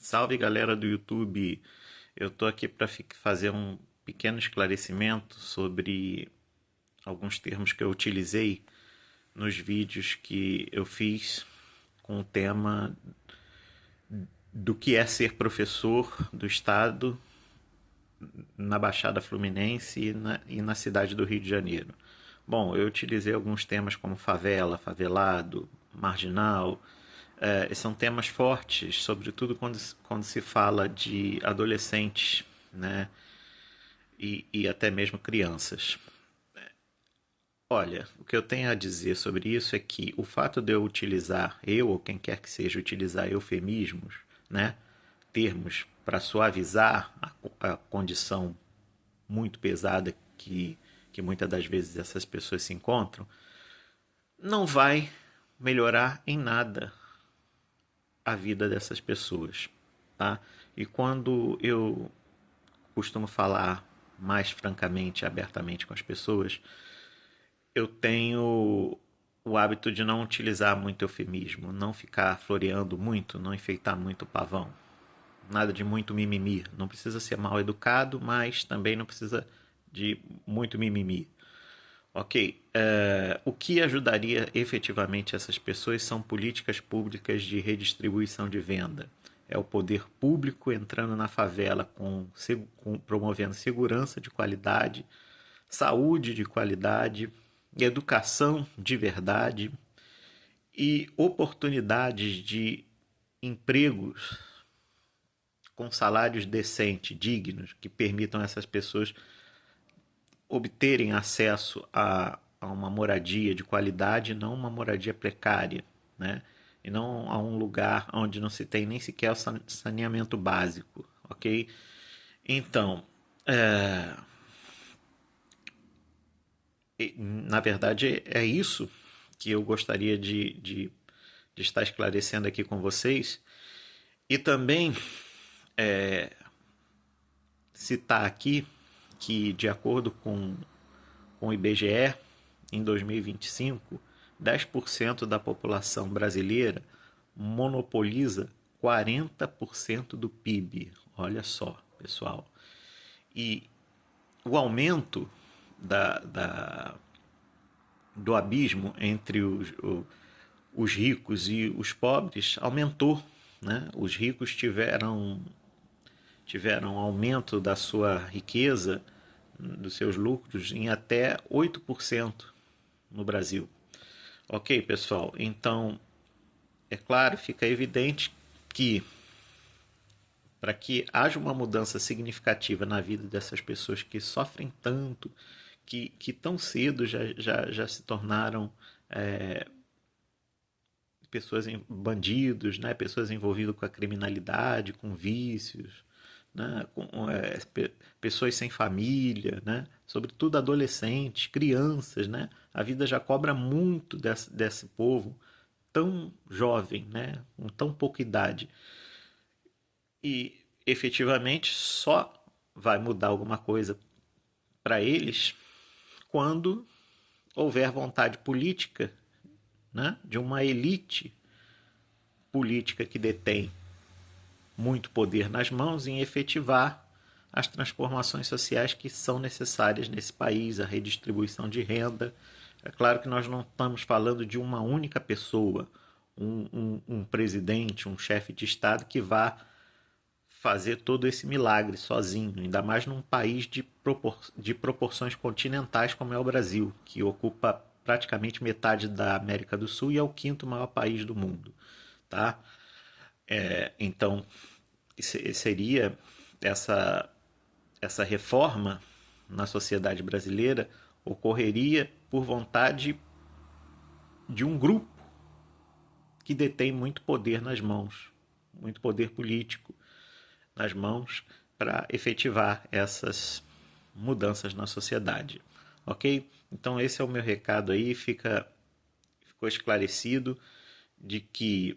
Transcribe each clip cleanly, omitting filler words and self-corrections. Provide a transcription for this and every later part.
Salve galera do YouTube, eu tô aqui para fazer um pequeno esclarecimento sobre alguns termos que eu utilizei nos vídeos que eu fiz com o tema do que é ser professor do Estado na Baixada Fluminense e na cidade do Rio de Janeiro. Bom, eu utilizei alguns temas como favela, favelado, marginal. São temas fortes, sobretudo quando se fala de adolescentes, né? E até mesmo crianças. Olha, o que eu tenho a dizer sobre isso é que o fato de eu utilizar, eu ou quem quer que seja, utilizar eufemismos, né? Termos para suavizar a condição muito pesada que muitas das vezes essas pessoas se encontram, não vai melhorar em nada a vida dessas pessoas, tá? E quando eu costumo falar mais francamente, abertamente com as pessoas, eu tenho o hábito de não utilizar muito eufemismo, não ficar floreando muito, não enfeitar muito o pavão. Nada de muito mimimi. Não precisa ser mal educado, mas também não precisa de muito mimimi. Ok. O que ajudaria efetivamente essas pessoas são políticas públicas de redistribuição de venda. É o poder público entrando na favela promovendo segurança de qualidade, saúde de qualidade, educação de verdade e oportunidades de empregos com salários decentes, dignos, que permitam essas pessoas obterem acesso a uma moradia de qualidade, não uma moradia precária, né? E não a um lugar onde não se tem nem sequer o saneamento básico, ok? Então, na verdade, é isso que eu gostaria de estar esclarecendo aqui com vocês. E também citar aqui que, de acordo com o IBGE, em 2025, 10% da população brasileira monopoliza 40% do PIB. Olha só, pessoal. E o aumento do abismo entre os ricos e os pobres aumentou. Né? Os ricos tiveram aumento da sua riqueza, dos seus lucros, em até 8% no Brasil. Ok, pessoal? Então, é claro, fica evidente que para que haja uma mudança significativa na vida dessas pessoas que sofrem tanto, que tão cedo já se tornaram pessoas bandidos, né? Pessoas envolvidas com a criminalidade, com vícios, né? Pessoas sem família, né? Sobretudo adolescentes, crianças, né? A vida já cobra muito desse povo tão jovem, né? Com tão pouca idade. E efetivamente só vai mudar alguma coisa para eles quando houver vontade política, né? De uma elite política que detém muito poder nas mãos em efetivar as transformações sociais que são necessárias nesse país, a redistribuição de renda. É claro que nós não estamos falando de uma única pessoa, um presidente, um chefe de Estado que vá fazer todo esse milagre sozinho, ainda mais num país de proporções continentais como é o Brasil, que ocupa praticamente metade da América do Sul e é o quinto maior país do mundo. Tá? Então, seria essa, essa reforma na sociedade brasileira ocorreria por vontade de um grupo que detém muito poder nas mãos, muito poder político nas mãos para efetivar essas mudanças na sociedade. Ok? Então esse é o meu recado aí, ficou esclarecido de que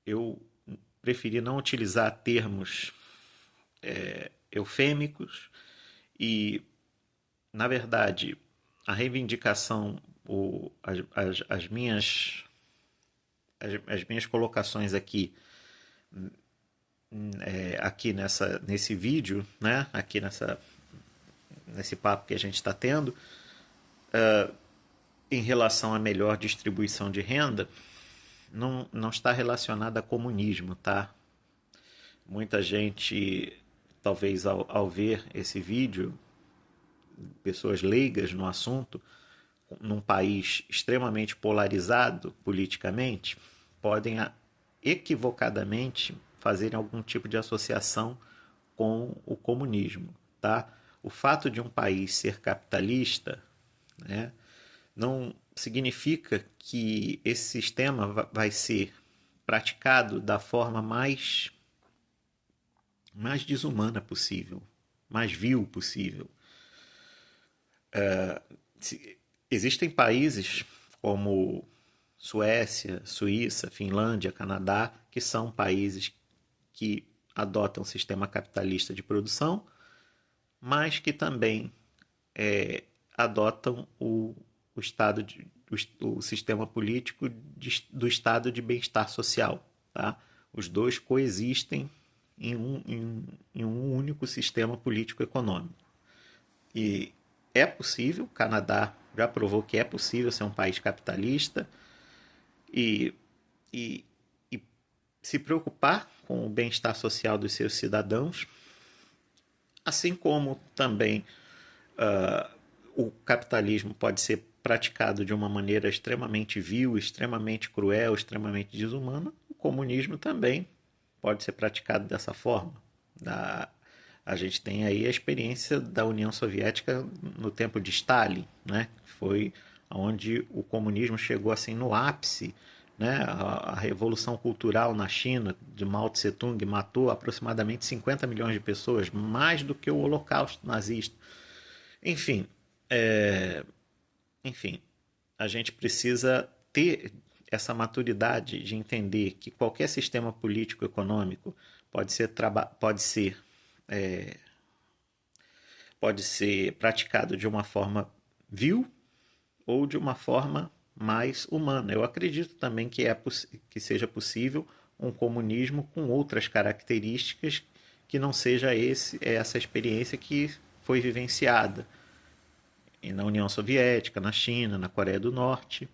eu preferi não utilizar termos eufêmicos e, na verdade, a reivindicação, as minhas colocações aqui aqui nesse vídeo, né? Aqui nesse papo que a gente está tendo, em relação à melhor distribuição de renda, não está relacionada a comunismo, tá? Muita gente, talvez ao ver esse vídeo, pessoas leigas no assunto, num país extremamente polarizado politicamente, podem equivocadamente fazer algum tipo de associação com o comunismo, tá? O fato de um país ser capitalista, né, não significa que esse sistema vai ser praticado da forma mais desumana possível, mais vil possível. Existem países como Suécia, Suíça, Finlândia, Canadá, que são países que adotam um sistema capitalista de produção, mas que também adotam o estado o sistema político do estado de bem-estar social. Tá? Os dois coexistem em um único sistema político-econômico. E é possível, o Canadá já provou que é possível ser um país capitalista e, e, e se preocupar com o bem-estar social dos seus cidadãos, assim como também o capitalismo pode ser praticado de uma maneira extremamente vil, extremamente cruel, extremamente desumana, o comunismo também pode ser praticado dessa forma. A gente tem aí a experiência da União Soviética no tempo de Stalin, né? Foi onde o comunismo chegou assim no ápice, né? A revolução cultural na China de Mao Tse Tung matou aproximadamente 50 milhões de pessoas, mais do que o Holocausto nazista. Enfim, enfim, a gente precisa ter essa maturidade de entender que qualquer sistema político-econômico pode ser praticado de uma forma vil ou de uma forma mais humana. Eu acredito também que seja possível um comunismo com outras características que não seja essa experiência que foi vivenciada na União Soviética, na China, na Coreia do Norte,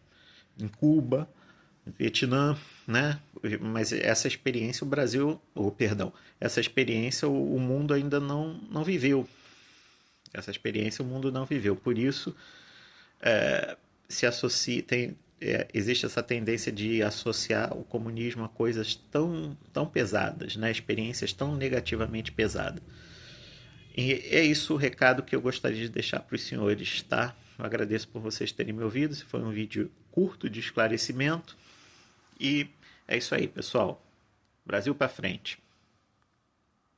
em Cuba, no Vietnã, né? Mas essa experiência o Brasil, perdão, essa experiência o mundo ainda não viveu. Essa experiência o mundo não viveu. Por isso, se associa, existe essa tendência de associar o comunismo a coisas tão pesadas, né? Experiências tão negativamente pesadas. E é isso o recado que eu gostaria de deixar para os senhores, tá? Eu agradeço por vocês terem me ouvido. Esse foi um vídeo curto de esclarecimento. E é isso aí, pessoal. Brasil para frente.